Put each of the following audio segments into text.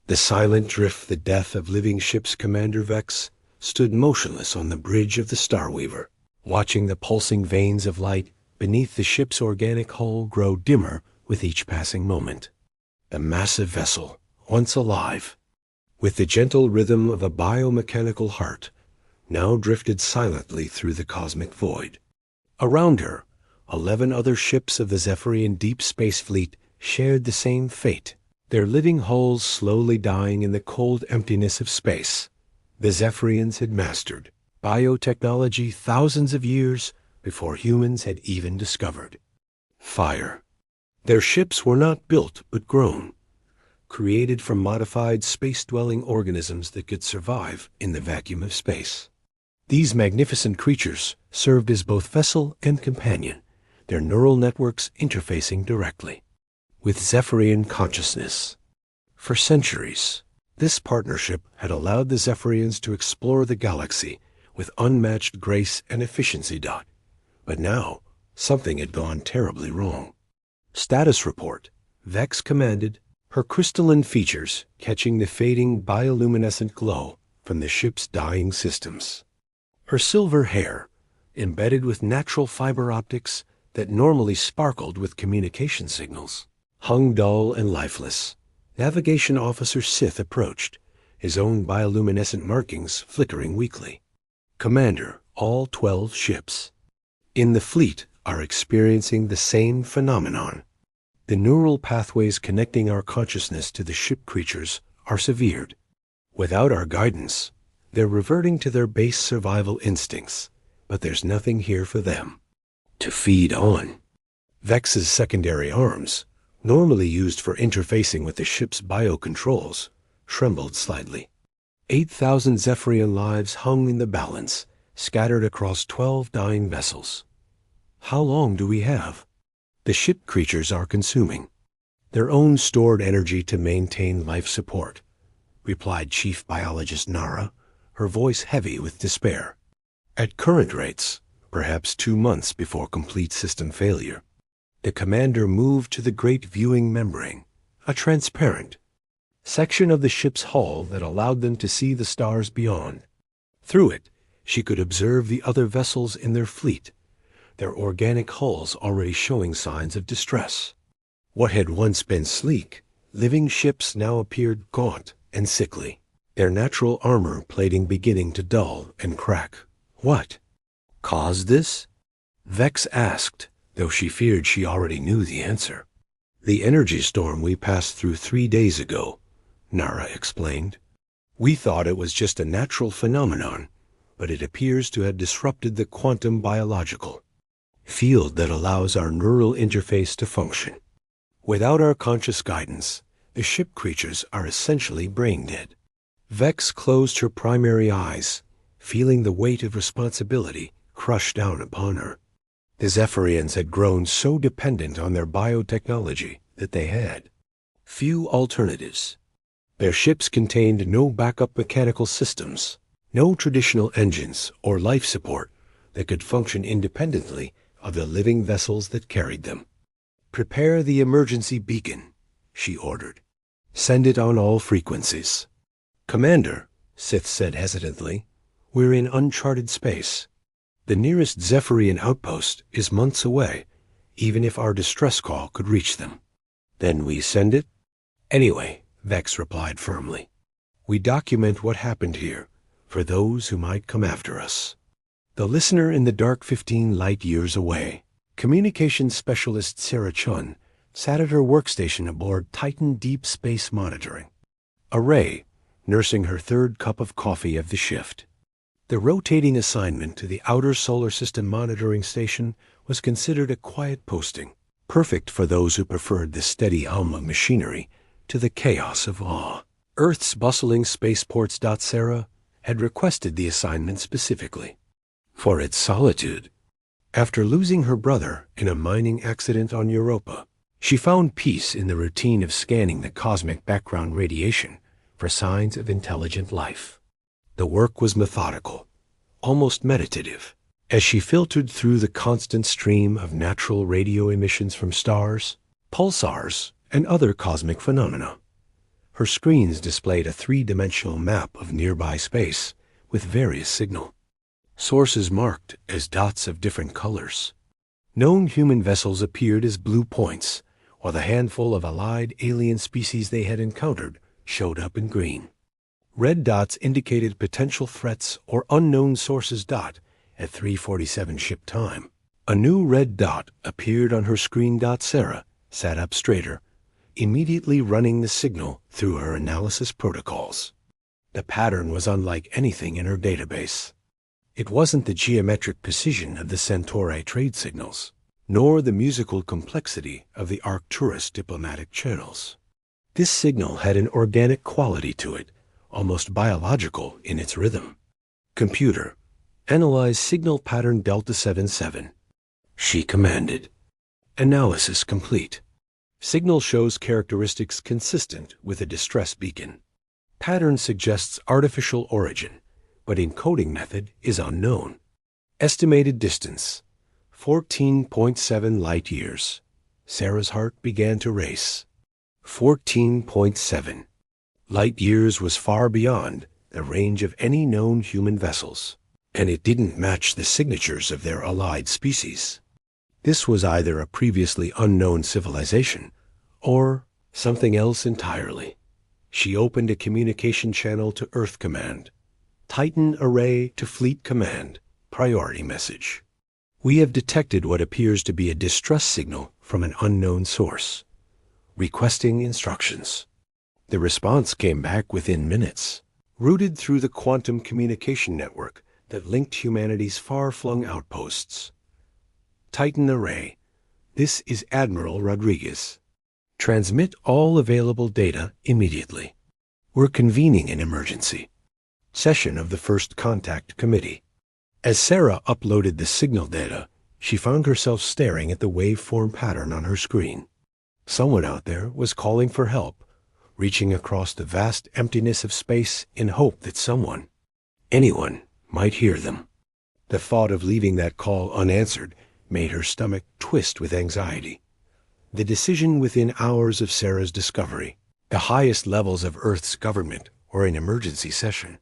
The silent drift, the death of living ships, Commander Vex stood motionless on the bridge of the Starweaver, watching the pulsing veins of light beneath the ship's organic hull grow dimmer with each passing moment. A massive vessel, once alive, with the gentle rhythm of a biomechanical heart, now drifted silently through the cosmic void. Around her, 11 other ships of the Zephyrian Deep Space Fleet shared the same fate, their living hulls slowly dying in the cold emptiness of space. The Zephyrians had mastered biotechnology thousands of years before humans had even discovered fire. Their ships were not built but grown, created from modified space-dwelling organisms that could survive in the vacuum of space. These magnificent creatures served as both vessel and companion, their neural networks interfacing directly with Zephyrian consciousness. For centuries, this partnership had allowed the Zephyrians to explore the galaxy with unmatched grace and efficiency. But now, something had gone terribly wrong. Status report, Vex commanded, her crystalline features catching the fading bioluminescent glow from the ship's dying systems. Her silver hair, embedded with natural fiber optics that normally sparkled with communication signals, hung dull and lifeless. Navigation Officer Sith approached, his own bioluminescent markings flickering weakly. Commander, all 12 ships in the fleet are experiencing the same phenomenon. The neural pathways connecting our consciousness to the ship creatures are severed. Without our guidance, they're reverting to their base survival instincts, but there's nothing here for them to feed on. Vex's secondary arms, normally used for interfacing with the ship's biocontrols, trembled slightly. 8,000 Zephyrian lives hung in the balance, scattered across 12 dying vessels. How long do we have? The ship creatures are consuming their own stored energy to maintain life support, replied Chief Biologist Nara, her voice heavy with despair. At current rates, perhaps 2 months before complete system failure. The commander moved to the great viewing membrane, a transparent section of the ship's hull that allowed them to see the stars beyond. Through it, she could observe the other vessels in their fleet, their organic hulls already showing signs of distress. What had once been sleek, living ships now appeared gaunt and sickly, their natural armor plating beginning to dull and crack. What caused this? Vex asked, though she feared she already knew the answer. The energy storm we passed through 3 days ago, Nara explained. We thought it was just a natural phenomenon, but it appears to have disrupted the quantum biological field that allows our neural interface to function. Without our conscious guidance, the ship creatures are essentially brain dead. Vex closed her primary eyes, feeling the weight of responsibility crush down upon her. The Zephyrians had grown so dependent on their biotechnology that they had few alternatives. Their ships contained no backup mechanical systems, no traditional engines or life support that could function independently of the living vessels that carried them. Prepare the emergency beacon, she ordered. Send it on all frequencies. Commander, Sith said hesitantly, we're in uncharted space. The nearest Zephyrian outpost is months away, even if our distress call could reach them. Then we send it? Anyway, Vex replied firmly. We document what happened here for those who might come after us. The listener in the dark 15 light years away, communications specialist Sarah Chun, sat at her workstation aboard Titan Deep Space Monitoring. Ray, nursing her 3rd cup of coffee of the shift. The rotating assignment to the outer solar system monitoring station was considered a quiet posting, perfect for those who preferred the steady hum of machinery to the chaos of awe. Earth's bustling spaceports. Sarah had requested the assignment specifically for its solitude. After losing her brother in a mining accident on Europa, she found peace in the routine of scanning the cosmic background radiation for signs of intelligent life. The work was methodical, almost meditative, as she filtered through the constant stream of natural radio emissions from stars, pulsars, and other cosmic phenomena. Her screens displayed a three-dimensional map of nearby space with various signal sources marked as dots of different colors. Known human vessels appeared as blue points, while the handful of allied alien species they had encountered showed up in green. Red dots indicated potential threats or unknown sources. At 3:47 ship time, a new red dot appeared on her screen. Sarah sat up straighter, immediately running the signal through her analysis protocols. The pattern was unlike anything in her database. It wasn't the geometric precision of the Centauri trade signals, nor the musical complexity of the Arcturus diplomatic channels. This signal had an organic quality to it, almost biological in its rhythm. Computer, analyze signal pattern Delta 77. She commanded. Analysis complete. Signal shows characteristics consistent with a distress beacon. Pattern suggests artificial origin, but encoding method is unknown. Estimated distance, 14.7 light years. Sarah's heart began to race. 14.7 light years was far beyond the range of any known human vessels, and it didn't match the signatures of their allied species. This was either a previously unknown civilization or something else entirely. She opened a communication channel to Earth Command. Titan Array to Fleet Command. Priority message. We have detected what appears to be a distress signal from an unknown source. Requesting instructions. The response came back within minutes, routed through the quantum communication network that linked humanity's far-flung outposts. Titan Array. This is Admiral Rodriguez. Transmit all available data immediately. We're convening an emergency session of the First Contact Committee. As Sarah uploaded the signal data, she found herself staring at the waveform pattern on her screen. Someone out there was calling for help, reaching across the vast emptiness of space in hope that someone, anyone, might hear them. The thought of leaving that call unanswered made her stomach twist with anxiety. The decision within hours of Sarah's discovery. The highest levels of Earth's government were in emergency session.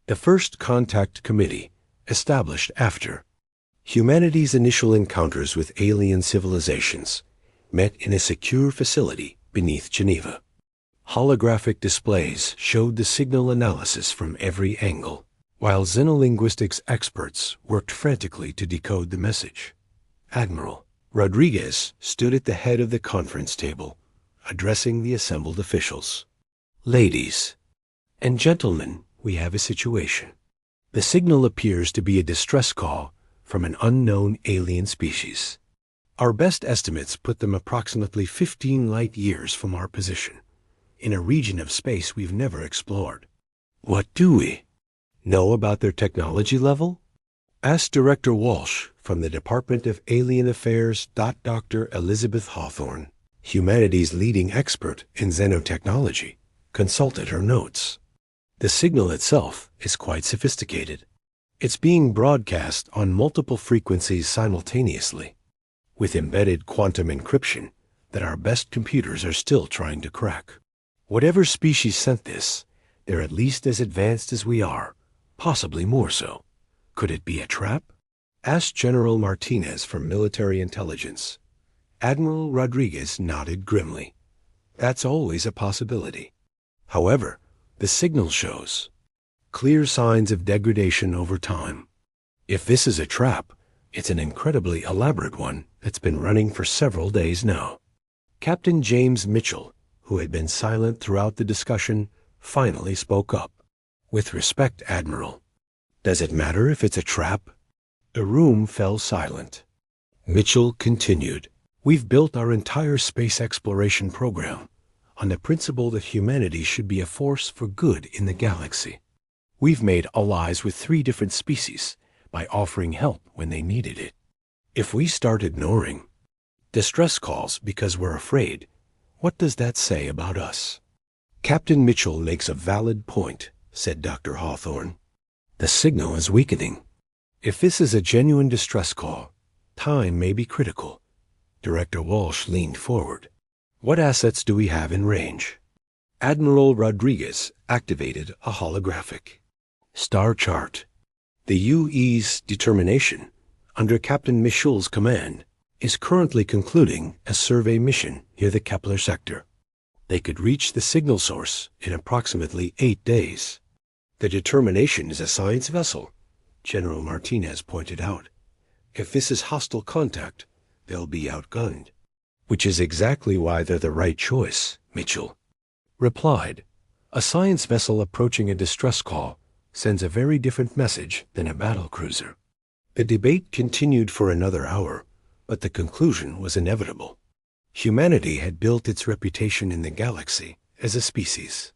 The First Contact Committee, established after humanity's initial encounters with alien civilizations, met in a secure facility beneath Geneva. Holographic displays showed the signal analysis from every angle, while xenolinguistics experts worked frantically to decode the message. Admiral Rodriguez stood at the head of the conference table, addressing the assembled officials. Ladies and gentlemen, we have a situation. The signal appears to be a distress call from an unknown alien species. Our best estimates put them approximately 15 light years from our position, in a region of space we've never explored. What do we know about their technology level? Asked Director Walsh from the Department of Alien Affairs. Dr. Elizabeth Hawthorne, humanity's leading expert in xenotechnology, consulted her notes. The signal itself is quite sophisticated. It's being broadcast on multiple frequencies simultaneously, with embedded quantum encryption that our best computers are still trying to crack. Whatever species sent this, they're at least as advanced as we are, possibly more so. Could it be a trap? Asked General Martinez from Military Intelligence. Admiral Rodriguez nodded grimly. That's always a possibility. However, the signal shows clear signs of degradation over time. If this is a trap, it's an incredibly elaborate one that's been running for several days now. Captain James Mitchell, who had been silent throughout the discussion, finally spoke up. With respect, Admiral, does it matter if it's a trap? The room fell silent. Mitchell continued, We've built our entire space exploration program on the principle that humanity should be a force for good in the galaxy. We've made allies with 3 different species by offering help when they needed it. If we start ignoring distress calls because we're afraid, what does that say about us? Captain Mitchell makes a valid point, said Dr. Hawthorne. The signal is weakening. If this is a genuine distress call, time may be critical. Director Walsh leaned forward. What assets do we have in range? Admiral Rodriguez activated a holographic star chart. The UE's determination, under Captain Michel's command, is currently concluding a survey mission near the Kepler sector. They could reach the signal source in approximately 8 days. The determination is a science vessel, General Martinez pointed out. If this is hostile contact, they'll be outgunned. Which is exactly why they're the right choice, Mitchell replied. A science vessel approaching a distress call sends a very different message than a battle cruiser. The debate continued for another hour, but the conclusion was inevitable. Humanity had built its reputation in the galaxy as a species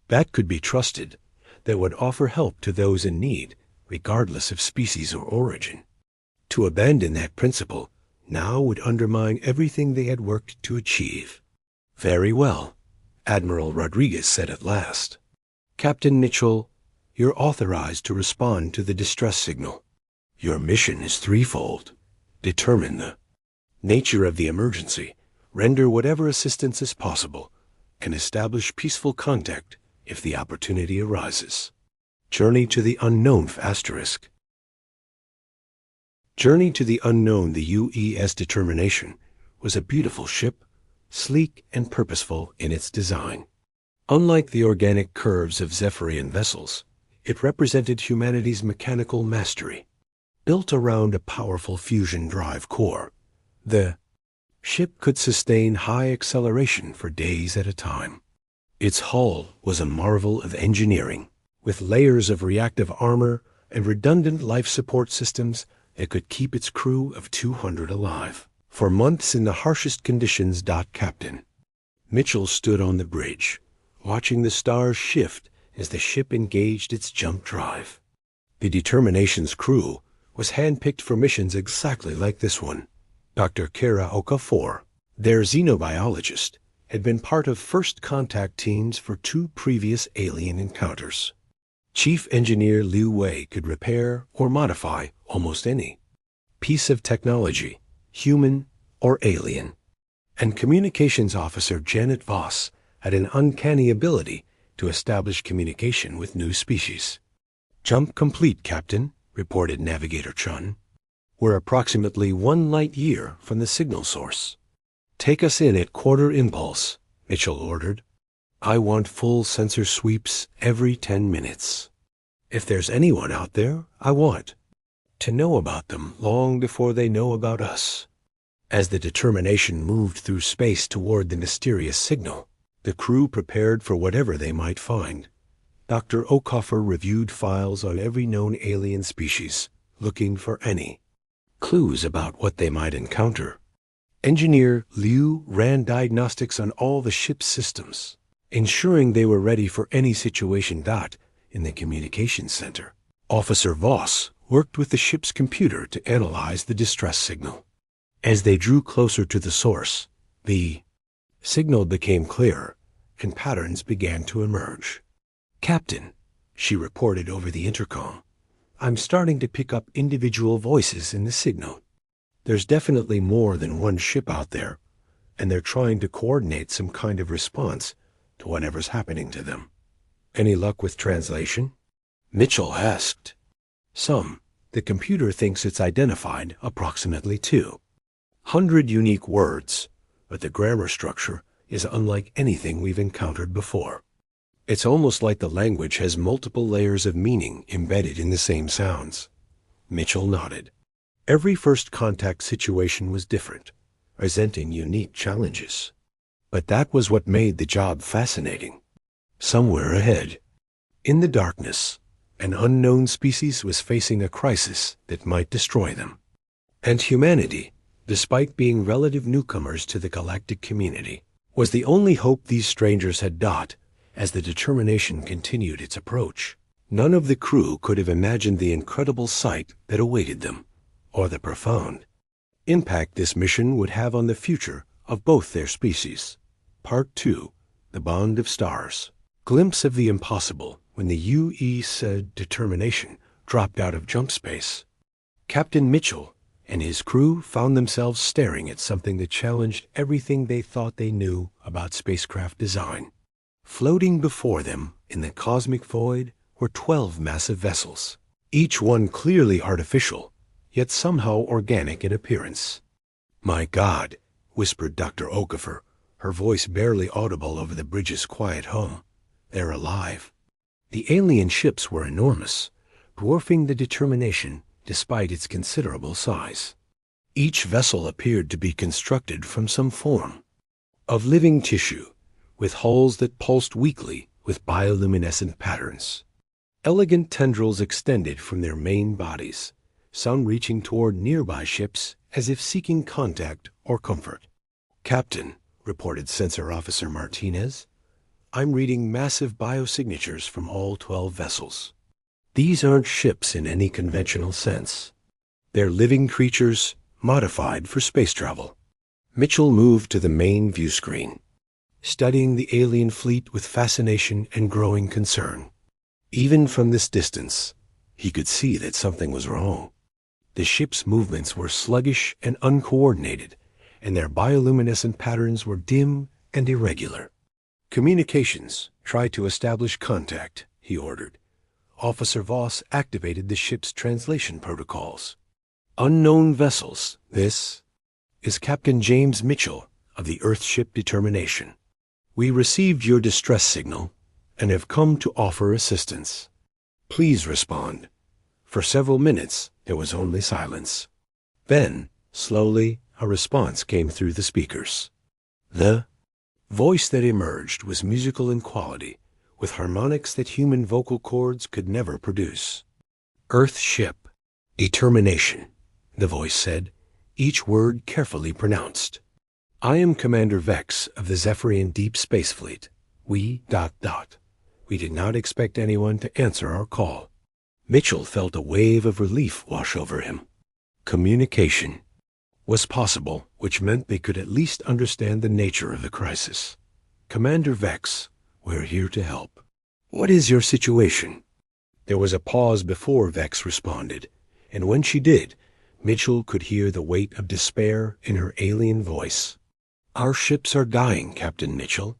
that could be trusted, that would offer help to those in need, regardless of species or origin. To abandon that principle now would undermine everything they had worked to achieve. Very well, Admiral Rodriguez said at last. Captain Mitchell, you're authorized to respond to the distress signal. Your mission is threefold. Determine the nature of the emergency, render whatever assistance is possible, and establish peaceful contact if the opportunity arises. Journey to the unknown asterisk. Journey to the unknown, the UES determination, was a beautiful ship, sleek and purposeful in its design. Unlike the organic curves of Zephyrian vessels, it represented humanity's mechanical mastery. Built around a powerful fusion drive core, the ship could sustain high acceleration for days at a time. Its hull was a marvel of engineering, with layers of reactive armor and redundant life support systems that could keep its crew of 200 alive for months in the harshest conditions. Captain Mitchell stood on the bridge, watching the stars shift as the ship engaged its jump drive. The Determination's crew was handpicked for missions exactly like this one. Dr. Kara Okafor, their xenobiologist, had been part of first contact teams for 2 previous alien encounters. Chief Engineer Liu Wei could repair or modify almost any piece of technology, human or alien. And Communications Officer Janet Voss had an uncanny ability to establish communication with new species. Jump complete, Captain, reported Navigator Chun. We're approximately 1 light year from the signal source. Take us in at quarter impulse, Mitchell ordered. I want full sensor sweeps every 10 minutes. If there's anyone out there, I want to know about them long before they know about us. As the Determination moved through space toward the mysterious signal, the crew prepared for whatever they might find. Dr. Okafor reviewed files on every known alien species, looking for any clues about what they might encounter. Engineer Liu ran diagnostics on all the ship's systems, ensuring they were ready for any situation. In the communications center, Officer Voss worked with the ship's computer to analyze the distress signal. As they drew closer to the source, the signal became clearer, and patterns began to emerge. Captain, she reported over the intercom, I'm starting to pick up individual voices in the signal. There's definitely more than one ship out there, and they're trying to coordinate some kind of response to whatever's happening to them. Any luck with translation? Mitchell asked. Some. The computer thinks it's identified approximately 200 unique words, but the grammar structure is unlike anything we've encountered before. It's almost like the language has multiple layers of meaning embedded in the same sounds. Mitchell nodded. Every first contact situation was different, presenting unique challenges. But that was what made the job fascinating. Somewhere ahead, in the darkness, an unknown species was facing a crisis that might destroy them. And humanity, despite being relative newcomers to the galactic community, was the only hope these strangers had. As the Determination continued its approach, none of the crew could have imagined the incredible sight that awaited them, or the profound impact this mission would have on the future of both their species. Part 2, The Bond of Stars. Glimpse of the impossible when the UES Determination dropped out of jump space. Captain Mitchell and his crew found themselves staring at something that challenged everything they thought they knew about spacecraft design. Floating before them in the cosmic void were 12 massive vessels, each one clearly artificial, yet somehow organic in appearance. "My God," whispered Dr. Okafor, her voice barely audible over the bridge's quiet hum. "They're alive." The alien ships were enormous, dwarfing the Determination despite its considerable size. Each vessel appeared to be constructed from some form of living tissue, with hulls that pulsed weakly with bioluminescent patterns. Elegant tendrils extended from their main bodies, some reaching toward nearby ships as if seeking contact or comfort. "Captain," reported Sensor Officer Martinez, "I'm reading massive biosignatures from all 12 vessels. These aren't ships in any conventional sense. They're living creatures modified for space travel." Mitchell moved to the main view screen, studying the alien fleet with fascination and growing concern. Even from this distance, he could see that something was wrong. The ship's movements were sluggish and uncoordinated, and their bioluminescent patterns were dim and irregular. "Communications, try to establish contact," he ordered. Officer Voss activated the ship's translation protocols. "Unknown vessels, this is Captain James Mitchell of the Earthship Determination. We received your distress signal and have come to offer assistance. Please respond." For several minutes, there was only silence. Then, slowly, a response came through the speakers. The voice that emerged was musical in quality, with harmonics that human vocal cords could never produce. "Earthship Determination," the voice said, each word carefully pronounced. "I am Commander Vex of the Zephyrian Deep Space Fleet. We ... We did not expect anyone to answer our call." Mitchell felt a wave of relief wash over him. Communication was possible, which meant they could at least understand the nature of the crisis. "Commander Vex, we're here to help. What is your situation?" There was a pause before Vex responded, and when she did, Mitchell could hear the weight of despair in her alien voice. "Our ships are dying, Captain Mitchell.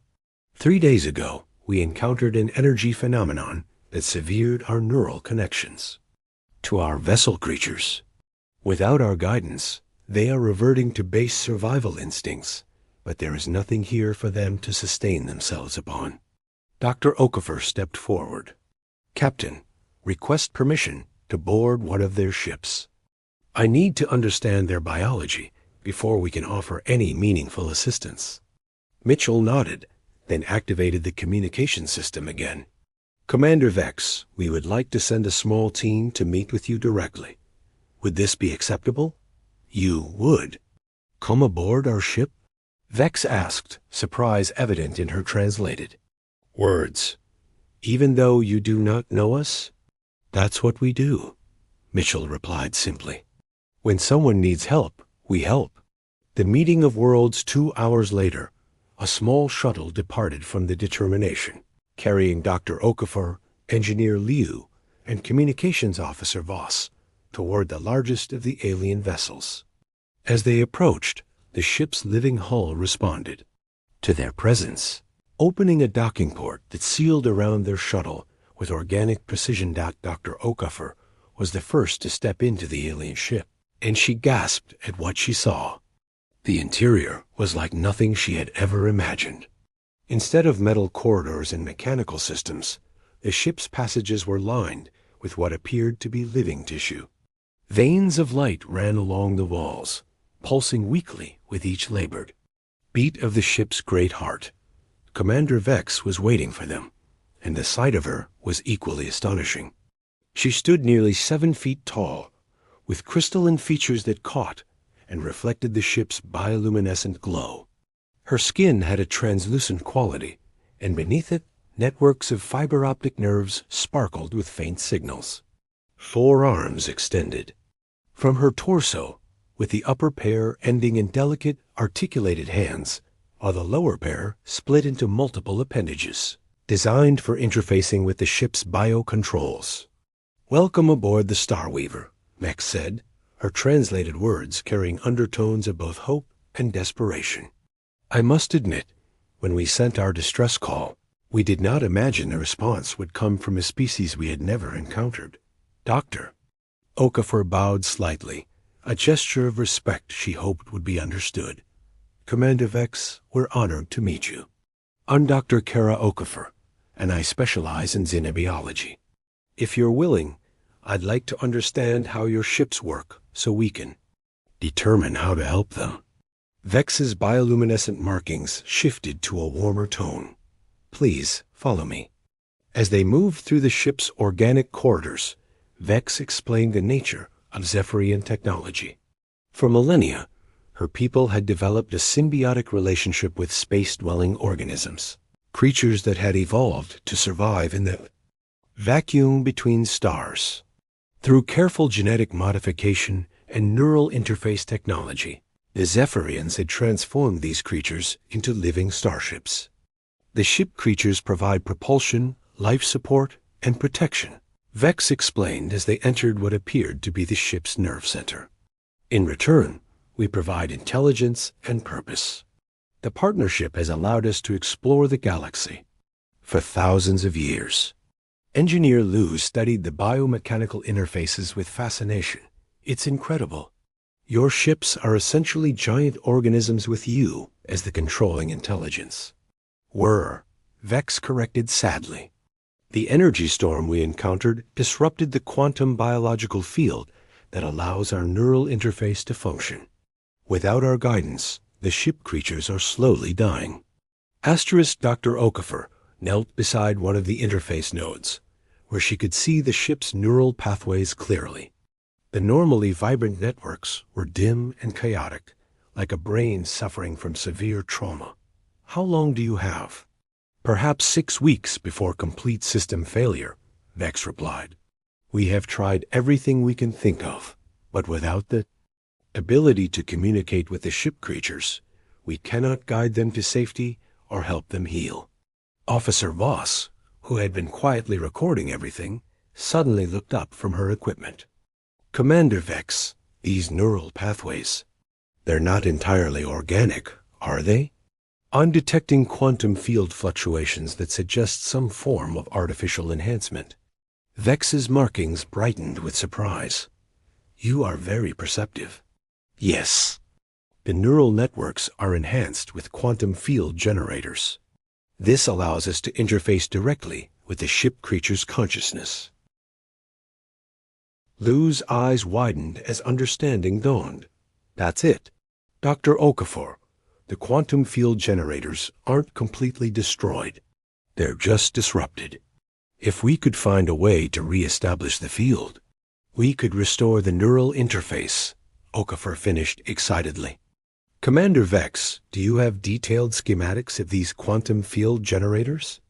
3 days ago, we encountered an energy phenomenon that severed our neural connections to our vessel creatures. Without our guidance, they are reverting to base survival instincts, but there is nothing here for them to sustain themselves upon." Dr. Okafor stepped forward. "Captain, request permission to board one of their ships. I need to understand their biology before we can offer any meaningful assistance." Mitchell nodded, then activated the communication system again. "Commander Vex, we would like to send a small team to meet with you directly. Would this be acceptable?" "You would come aboard our ship?" Vex asked, surprise evident in her translated words. "Even though you do not know us?" "That's what we do," Mitchell replied simply. "When someone needs help, we help." The meeting of worlds 2 hours later, a small shuttle departed from the Determination, carrying Dr. Okafor, Engineer Liu, and Communications Officer Voss toward the largest of the alien vessels. As they approached, the ship's living hull responded to their presence, opening a docking port that sealed around their shuttle with organic precision. Dr. Okafor was the first to step into the alien ship, and she gasped at what she saw. The interior was like nothing she had ever imagined. Instead of metal corridors and mechanical systems, the ship's passages were lined with what appeared to be living tissue. Veins of light ran along the walls, pulsing weakly with each labored beat of the ship's great heart. Commander Vex was waiting for them, and the sight of her was equally astonishing. She stood nearly 7 feet tall, with crystalline features that caught and reflected the ship's bioluminescent glow. Her skin had a translucent quality, and beneath it, networks of fiber optic nerves sparkled with faint signals. 4 arms extended from her torso, with the upper pair ending in delicate, articulated hands, while the lower pair split into multiple appendages, designed for interfacing with the ship's biocontrols. "Welcome aboard the Starweaver," Vex said, her translated words carrying undertones of both hope and desperation. "I must admit, when we sent our distress call, We did not imagine the response would come from a species we had never encountered. Doctor. Okafor bowed slightly, a gesture of respect she hoped would be understood. Commander Vex, we're honored to meet you. I'm Dr. Kara Okafor, and I specialize in xenobiology. If you're willing, I'd like to understand how your ships work so we can determine how to help them. Vex's bioluminescent markings shifted to a warmer tone. Please follow me. As they moved through the ship's organic corridors, Vex explained the nature of Zephyrian technology. For millennia, her people had developed a symbiotic relationship with space-dwelling organisms, creatures that had evolved to survive in the vacuum between stars. Through careful genetic modification and neural interface technology, the Zephyrians had transformed these creatures into living starships. The ship creatures provide propulsion, life support, and protection, Vex explained as they entered what appeared to be the ship's nerve center. In return, we provide intelligence and purpose. The partnership has allowed us to explore the galaxy for thousands of years. Engineer Liu studied the biomechanical interfaces with fascination. It's incredible. Your ships are essentially giant organisms with you as the controlling intelligence. Were, Vex corrected sadly. The energy storm we encountered disrupted the quantum biological field that allows our neural interface to function. Without our guidance, the ship creatures are slowly dying. Dr. Okafor knelt beside one of the interface nodes, where she could see the ship's neural pathways clearly. The normally vibrant networks were dim and chaotic, like a brain suffering from severe trauma. How long do you have? Perhaps 6 weeks before complete system failure, Vex replied. We have tried everything we can think of, but without the ability to communicate with the ship creatures, we cannot guide them to safety or help them heal. Officer Voss, who had been quietly recording everything, suddenly looked up from her equipment. Commander Vex, these neural pathways, they're not entirely organic, are they? I'm detecting quantum field fluctuations that suggest some form of artificial enhancement. Vex's markings brightened with surprise. You are very perceptive. Yes. The neural networks are enhanced with quantum field generators. This allows us to interface directly with the ship creature's consciousness. Liu's eyes widened as understanding dawned. That's it. Dr. Okafor, the quantum field generators aren't completely destroyed. They're just disrupted. If we could find a way to re-establish the field, we could restore the neural interface, Okafor finished excitedly. Commander Vex, do you have detailed schematics of these quantum field generators?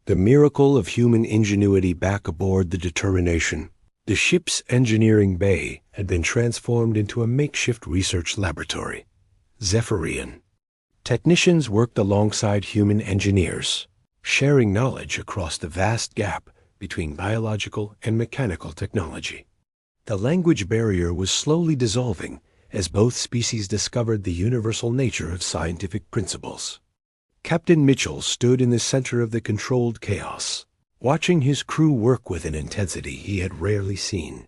The miracle of human ingenuity back aboard the Determination. The ship's engineering bay had been transformed into a makeshift research laboratory. Zephyrian. Technicians worked alongside human engineers, sharing knowledge across the vast gap between biological and mechanical technology. The language barrier was slowly dissolving as both species discovered the universal nature of scientific principles. Captain Mitchell stood in the center of the controlled chaos, watching his crew work with an intensity he had rarely seen.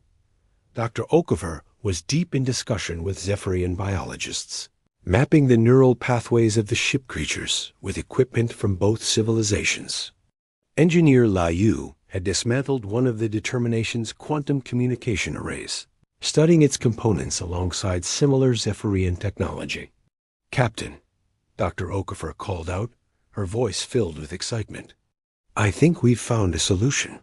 Dr. Okafor was deep in discussion with Zephyrian biologists, mapping the neural pathways of the ship creatures with equipment from both civilizations. Engineer Liu had dismantled one of the Determination's quantum communication arrays, studying its components alongside similar Zephyrian technology. Captain, Dr. Okafor called out, her voice filled with excitement. I think we've found a solution.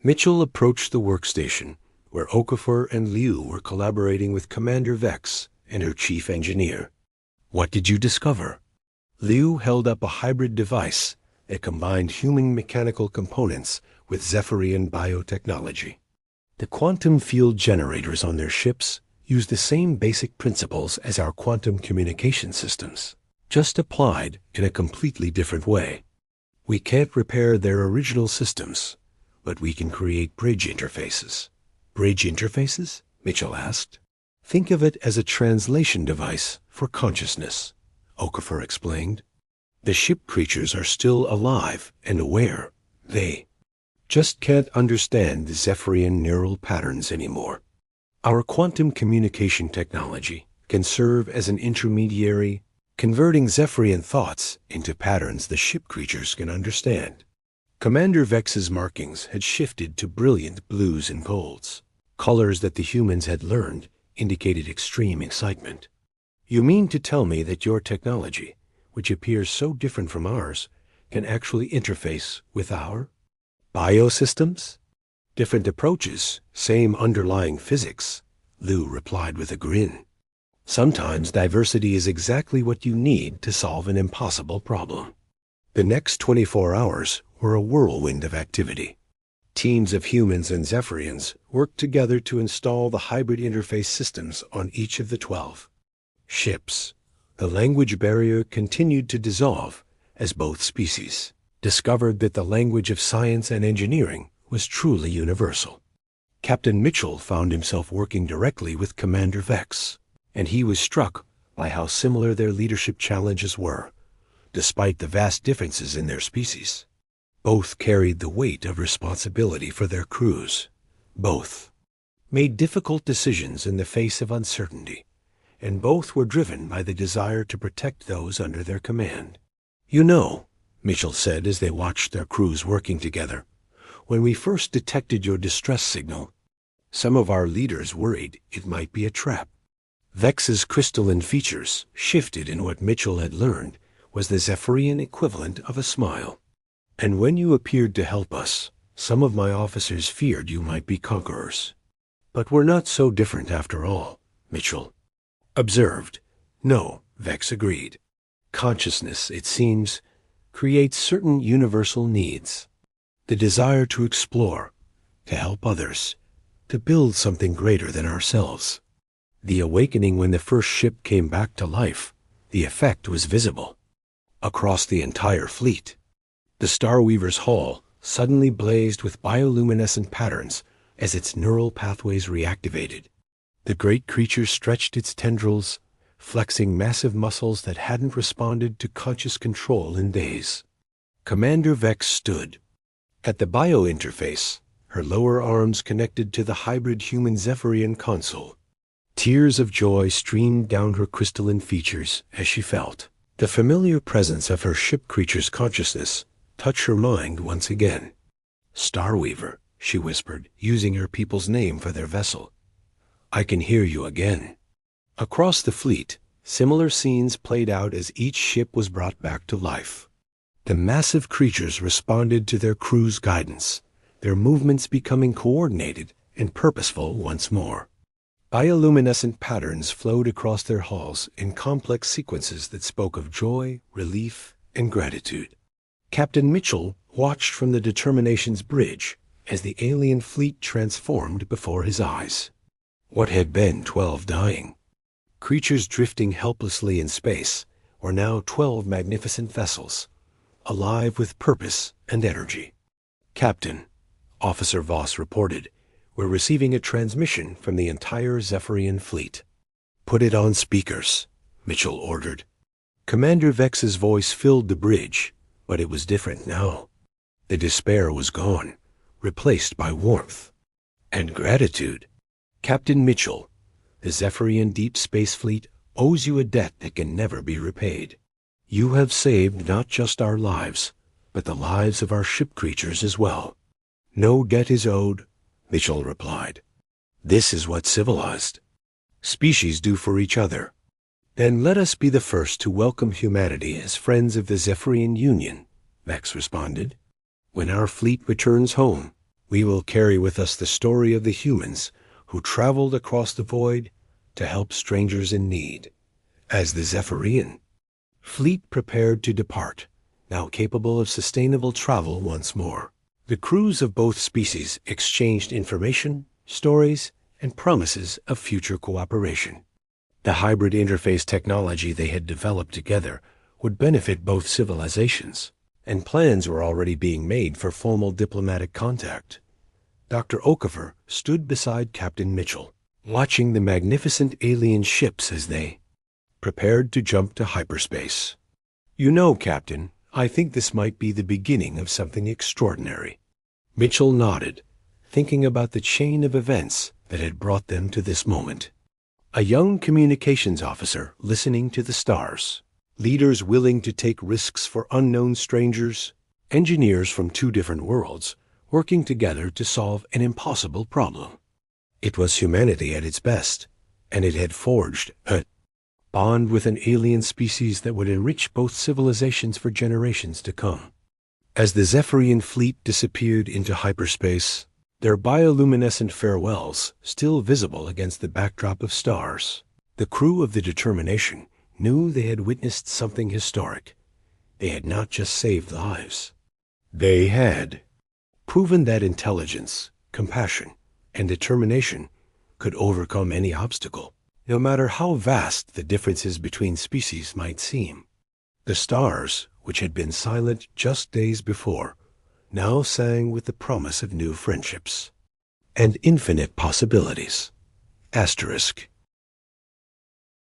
Mitchell approached the workstation, where Okafor and Liu were collaborating with Commander Vex and her chief engineer. What did you discover? Liu held up a hybrid device that combined human mechanical components with Zephyrian biotechnology. The quantum field generators on their ships use the same basic principles as our quantum communication systems, just applied in a completely different way. We can't repair their original systems, but we can create bridge interfaces. Bridge interfaces? Mitchell asked. Think of it as a translation device for consciousness, Okafor explained. The ship creatures are still alive and aware. They just can't understand the Zephyrian neural patterns anymore. Our quantum communication technology can serve as an intermediary, converting Zephyrian thoughts into patterns the ship creatures can understand. Commander Vex's markings had shifted to brilliant blues and golds. Colors that the humans had learned indicated extreme excitement. You mean to tell me that your technology, which appears so different from ours, can actually interface with our biosystems? Different approaches, same underlying physics, Lou replied with a grin. Sometimes diversity is exactly what you need to solve an impossible problem. The next 24 hours were a whirlwind of activity. Teams of humans and Zephyrians worked together to install the hybrid interface systems on each of the 12 ships. The language barrier continued to dissolve as both species discovered that the language of science and engineering was truly universal. Captain Mitchell found himself working directly with Commander Vex, and he was struck by how similar their leadership challenges were, despite the vast differences in their species. Both carried the weight of responsibility for their crews. Both made difficult decisions in the face of uncertainty, and both were driven by the desire to protect those under their command. "You know," Mitchell said as they watched their crews working together, "when we first detected your distress signal, some of our leaders worried it might be a trap." Vex's crystalline features shifted in what Mitchell had learned was the Zephyrian equivalent of a smile. "And when you appeared to help us, some of my officers feared you might be conquerors. But we're not so different after all," Mitchell observed. "No," Vex agreed. "Consciousness, it seems, creates certain universal needs. The desire to explore, to help others, to build something greater than ourselves." The awakening when the first ship came back to life, the effect was visible across the entire fleet. The Starweaver's hull suddenly blazed with bioluminescent patterns as its neural pathways reactivated. The great creature stretched its tendrils, flexing massive muscles that hadn't responded to conscious control in days. Commander Vex stood at the bio-interface, her lower arms connected to the hybrid human Zephyrian console. Tears of joy streamed down her crystalline features as she felt the familiar presence of her ship creature's consciousness touch her mind once again. "Starweaver," she whispered, using her people's name for their vessel. "I can hear you again." Across the fleet, similar scenes played out as each ship was brought back to life. The massive creatures responded to their crew's guidance, their movements becoming coordinated and purposeful once more. Bioluminescent patterns flowed across their hulls in complex sequences that spoke of joy, relief, and gratitude. Captain Mitchell watched from the Determination's bridge as the alien fleet transformed before his eyes. What had been 12 dying creatures drifting helplessly in space were now 12 magnificent vessels, alive with purpose and energy. "Captain," Officer Voss reported, "we're receiving a transmission from the entire Zephyrian fleet." "Put it on speakers," Mitchell ordered. Commander Vex's voice filled the bridge, but it was different now. The despair was gone, replaced by warmth and gratitude. "Captain Mitchell, the Zephyrian Deep Space Fleet owes you a debt that can never be repaid. You have saved not just our lives, but the lives of our ship creatures as well." "No debt is owed," Mitchell replied. "This is what civilized species do for each other." "Then let us be the first to welcome humanity as friends of the Zephyrian Union," Vex responded. "When our fleet returns home, we will carry with us the story of the humans who traveled across the void to help strangers in need." As the Zephyrian fleet prepared to depart, now capable of sustainable travel once more, the crews of both species exchanged information, stories, and promises of future cooperation. The hybrid interface technology they had developed together would benefit both civilizations, and plans were already being made for formal diplomatic contact. Dr. Okafor stood beside Captain Mitchell, watching the magnificent alien ships as they prepared to jump to hyperspace. You know, Captain, I think this might be the beginning of something extraordinary. Mitchell nodded, thinking about the chain of events that had brought them to this moment. A young communications officer listening to the stars, leaders willing to take risks for unknown strangers, engineers from two different worlds working together to solve an impossible problem. It was humanity at its best, and it had forged a bond with an alien species that would enrich both civilizations for generations to come. As the Zephyrian fleet disappeared into hyperspace, their bioluminescent farewells still visible against the backdrop of stars, the crew of the Determination knew they had witnessed something historic. They had not just saved lives. They had proven that intelligence, compassion, and determination could overcome any obstacle, no matter how vast the differences between species might seem. The stars, which had been silent just days before, now sang with the promise of new friendships and infinite possibilities. Asterisk.